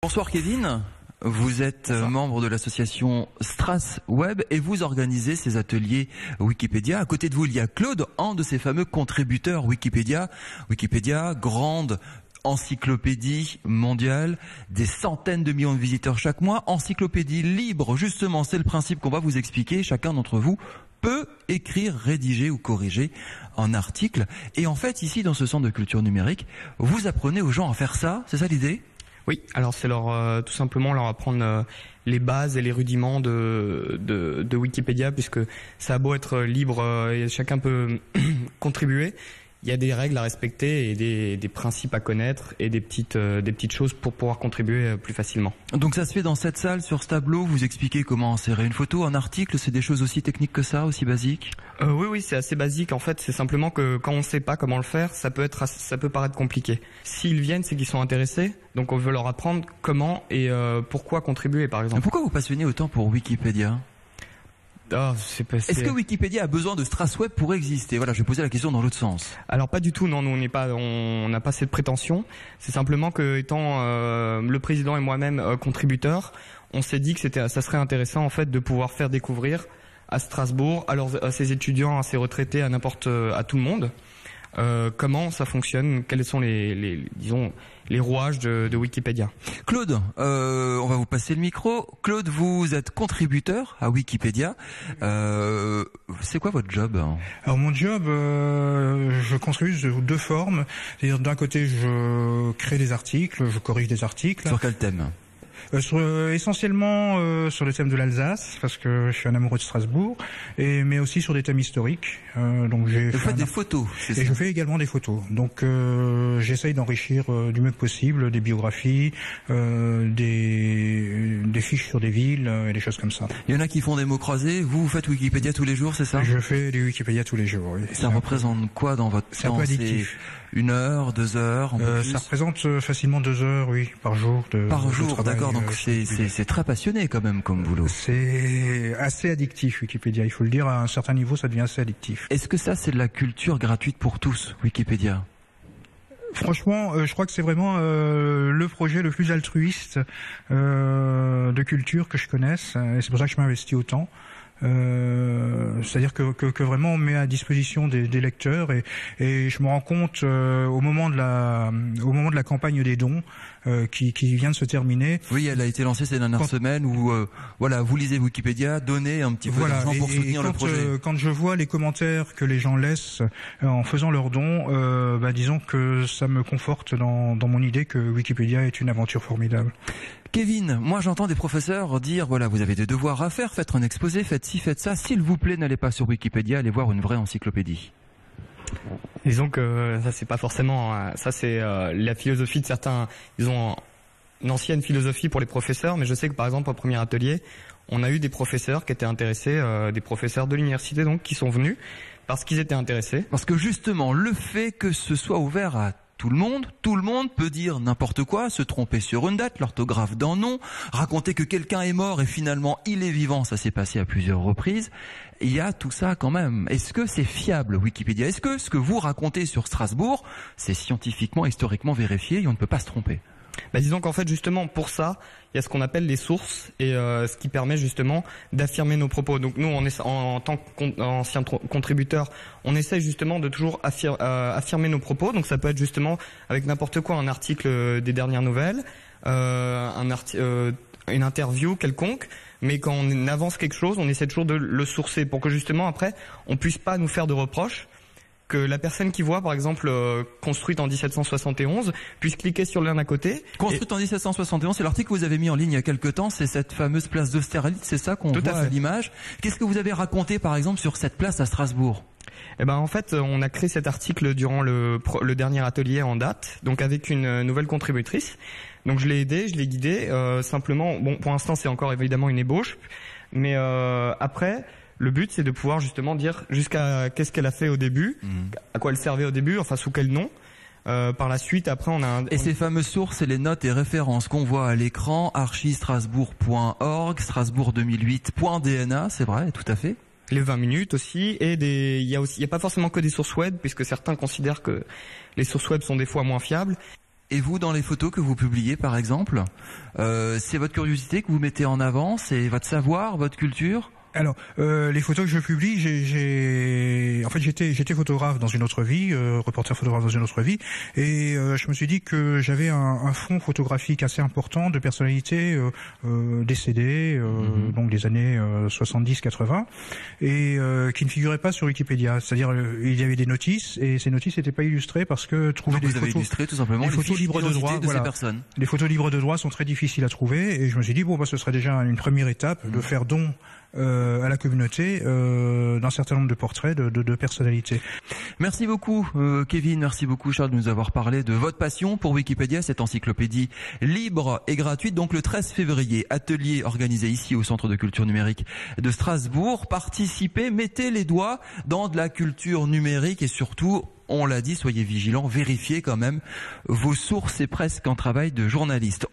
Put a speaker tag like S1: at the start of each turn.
S1: Bonsoir Kevin, vous êtes membre de l'association StrasWeb et vous organisez ces ateliers Wikipédia. À côté de vous, il y a Claude, un de ces fameux contributeurs Wikipédia. Wikipédia, grande encyclopédie mondiale, des centaines de millions de visiteurs chaque mois, encyclopédie libre, justement, c'est le principe qu'on va vous expliquer. Chacun d'entre vous peut écrire, rédiger ou corriger un article. Et en fait, ici, dans ce centre de culture numérique, vous apprenez aux gens à faire ça, c'est ça l'idée ?
S2: Oui, alors c'est tout simplement leur apprendre les bases et les rudiments de Wikipédia, puisque ça a beau être libre et chacun peut contribuer. Il y a des règles à respecter et des principes à connaître et des petites choses pour pouvoir contribuer plus facilement.
S1: Donc ça se fait dans cette salle, sur ce tableau, vous expliquez comment insérer une photo, un article, c'est des choses aussi techniques que ça, aussi basiques ?
S2: Oui, c'est assez basique en fait, c'est simplement que quand on ne sait pas comment le faire, ça peut paraître compliqué. S'ils viennent, c'est qu'ils sont intéressés, donc on veut leur apprendre comment et pourquoi contribuer par exemple.
S1: Et pourquoi vous passionnez autant pour Wikipédia ? Est-ce que Wikipédia a besoin de StrasWeb pour exister ? Voilà, je vais poser la question dans l'autre sens.
S2: Alors pas du tout, non, nous on n'a pas cette prétention. C'est simplement que étant le président et moi-même contributeurs, on s'est dit que ça serait intéressant en fait de pouvoir faire découvrir à Strasbourg, à ses étudiants, à ses retraités, à tout le monde, comment ça fonctionne, quels sont les rouages de Wikipédia.
S1: Claude, on va vous passer le micro. Claude, vous êtes contributeur à Wikipédia. C'est quoi votre job ?
S3: Alors mon job, je contribue de deux formes. C'est-à-dire d'un côté, je crée des articles, je corrige des articles.
S1: Sur quel thème ?
S3: Essentiellement sur le thème de l'Alsace, parce que je suis un amoureux de Strasbourg, mais aussi sur des thèmes historiques. Donc j'ai
S1: fait des photos, c'est ça ?
S3: Et je fais également des photos. Donc j'essaye d'enrichir du mieux que possible des biographies, des fiches sur des villes et des choses comme ça.
S1: Il y en a qui font des mots croisés. Vous faites Wikipédia tous les jours, c'est ça ?
S3: Je fais des Wikipédia tous les jours, oui.
S1: Ça représente quoi dans votre temps ?
S3: C'est un peu addictif.
S1: 1 heure, 2 heures
S3: ça représente facilement 2 heures, oui, par jour.
S1: Par jour, d'accord. Donc c'est très passionné quand même comme boulot.
S3: C'est assez addictif, Wikipédia. Il faut le dire, à un certain niveau, ça devient assez addictif.
S1: Est-ce que ça, c'est de la culture gratuite pour tous, Wikipédia ?
S3: Franchement, je crois que c'est vraiment le projet le plus altruiste de culture que je connaisse. Et c'est pour ça que je m'investis autant. C'est-à-dire que vraiment on met à disposition des lecteurs et je me rends compte au moment de la campagne des dons qui vient de se terminer.
S1: Oui, elle a été lancée ces dernières semaines où voilà, vous lisez Wikipédia, donnez un petit peu d'argent pour soutenir le projet.
S3: Quand je vois les commentaires que les gens laissent en faisant leurs dons, disons que ça me conforte dans mon idée que Wikipédia est une aventure formidable.
S1: Kevin, moi j'entends des professeurs dire, voilà, vous avez des devoirs à faire, faites un exposé, faites ci, faites ça, s'il vous plaît, n'allez pas sur Wikipédia, allez voir une vraie encyclopédie.
S2: Disons que ça c'est pas forcément, ça c'est la philosophie de certains, ils ont une ancienne philosophie pour les professeurs, mais je sais que par exemple au premier atelier, on a eu des professeurs qui étaient intéressés, des professeurs de l'université donc, qui sont venus parce qu'ils étaient intéressés.
S1: Parce que justement, le fait que ce soit ouvert à tout le monde peut dire n'importe quoi, se tromper sur une date, l'orthographe d'un nom, raconter que quelqu'un est mort et finalement il est vivant, ça s'est passé à plusieurs reprises. Il y a tout ça quand même. Est-ce que c'est fiable, Wikipédia ? Est-ce que ce que vous racontez sur Strasbourg, c'est scientifiquement, historiquement vérifié et on ne peut pas se tromper ?
S2: Disons qu'en fait justement pour ça, il y a ce qu'on appelle les sources et ce qui permet justement d'affirmer nos propos. Donc nous, en tant qu'anciens contributeurs, on essaye justement de toujours affirmer nos propos. Donc ça peut être justement avec n'importe quoi, un article des dernières nouvelles, une interview quelconque. Mais quand on avance quelque chose, on essaie toujours de le sourcer pour que justement après, on puisse pas nous faire de reproches. Que la personne qui voit, par exemple, construite en 1771, puisse cliquer sur le lien à côté.
S1: Construite en 1771, c'est l'article que vous avez mis en ligne il y a quelque temps, c'est cette fameuse place d'Austerlitz, c'est ça qu'on voit à l'image. Qu'est-ce que vous avez raconté, par exemple, sur cette place à Strasbourg ?
S2: En fait, on a créé cet article durant le dernier atelier en date, donc avec une nouvelle contributrice. Donc je l'ai aidée, je l'ai guidée, simplement, bon, pour l'instant c'est encore évidemment une ébauche, mais après... Le but, c'est de pouvoir justement dire jusqu'à qu'est-ce qu'elle a fait au début, à quoi elle servait au début, enfin sous quel nom. Par la suite, après, on a
S1: Et ces fameuses sources et les notes et références qu'on voit à l'écran, archistrasbourg.org, strasbourg2008.dna, c'est vrai, tout à fait.
S2: Les 20 minutes aussi, et il y a pas forcément que des sources web, puisque certains considèrent que les sources web sont des fois moins fiables.
S1: Et vous, dans les photos que vous publiez, par exemple, c'est votre curiosité que vous mettez en avant, c'est votre savoir, votre culture?
S3: Alors, les photos que je publie, en fait, j'étais photographe dans une autre vie, reporter photographe dans une autre vie, et je me suis dit que j'avais un fond photographique assez important de personnalités décédées, donc des années 70-80, et qui ne figuraient pas sur Wikipédia. C'est-à-dire, il y avait des notices, et ces notices n'étaient pas illustrées parce que trouver des photos,
S1: illustré, tout simplement,
S3: les photos libres de droit,
S1: ces personnes.
S3: Les photos libres de droit sont très difficiles à trouver, et je me suis dit bon, ce serait déjà une première étape de faire don à la communauté d'un certain nombre de portraits de personnalités.
S1: Merci beaucoup Kevin, merci beaucoup Charles de nous avoir parlé de votre passion pour Wikipédia, cette encyclopédie libre et gratuite. Donc le 13 février, atelier organisé ici au Centre de culture numérique de Strasbourg. Participez, mettez les doigts dans de la culture numérique et surtout, on l'a dit, soyez vigilants, vérifiez quand même vos sources, c'est presque un travail de journaliste.